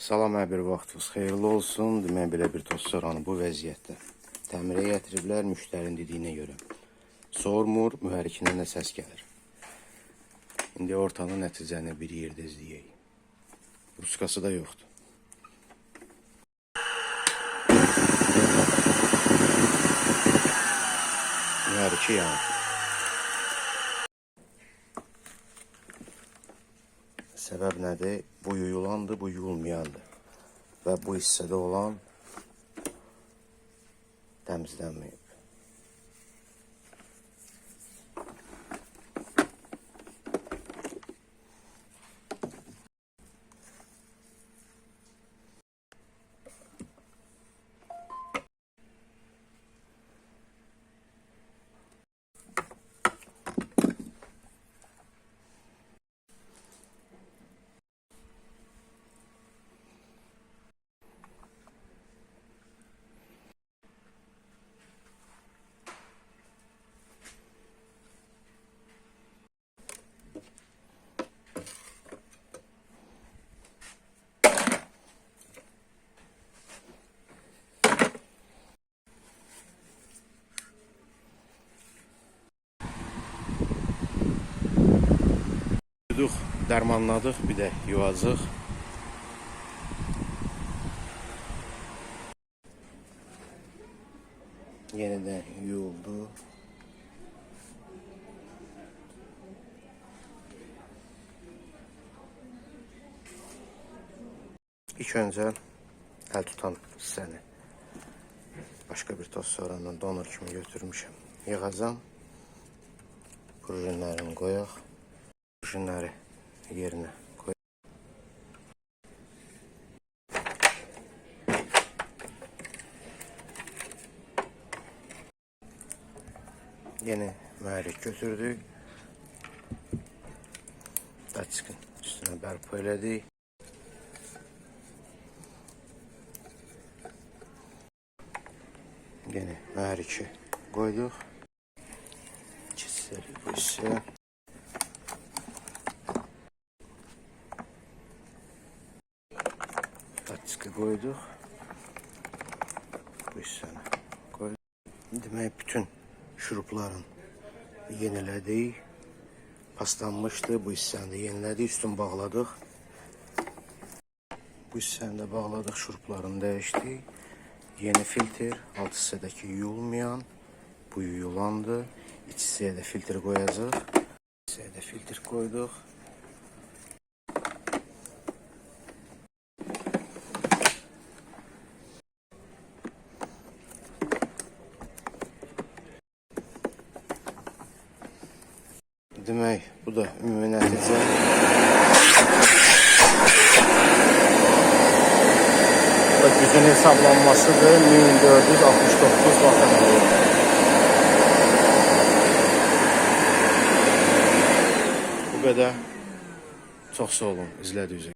Salam, hər bir vaxtınız xeyirli olsun. Demək, belə bir toz soranı bu vəziyyətdə təmirə gətiriblər müştərinin dediyinə görə. Sormur, mühərrikindən də səs gəlir. İndi ortanın nəticəni bir yerdə izləyək. Ruskası da yoxdur. Mühərriki yanır. Səbəb nədir? Bu yuyulandır, bu yuyulmayandır. Və bu hissədə olan təmizlənməyib. Dərmanladıq, bir də yuvacıq. Yenidən yuyuldu. İlk öncə əl tutan hissəni başqa bir toz sorandan donor kimi götürmüşəm. Yığacam. Prujinlərini qoyaq. Prujinləri yerinə koy. Yeni mühərrik götürdük. Daçkın üstünə bərpa elədik. Yeni mühərriki qoyduq. Keçsəli bu hissə. Daçkı qoyduq. Bu hissəni qoyduq. Demək, bütün şurupların yenilədik. Paslanmışdı. Bu hissəni də yenilədik. Üstün bağladıq. Bu hissəni də bağladıq. Şuruplarını dəyişdik. Yeni filtr. Alt hissədəki yuyulmayan. Bu yuyulandı. İç hissəyə də filtr qoyacaq. İç hissəyə də filtr qoyduq. Demək, bu da ümumi nəticə. Bu da gücün hesablanmasıdır. 1469 vatandaşı. Bu qədər. Çox sağ olun, izlədiyiniz üçün.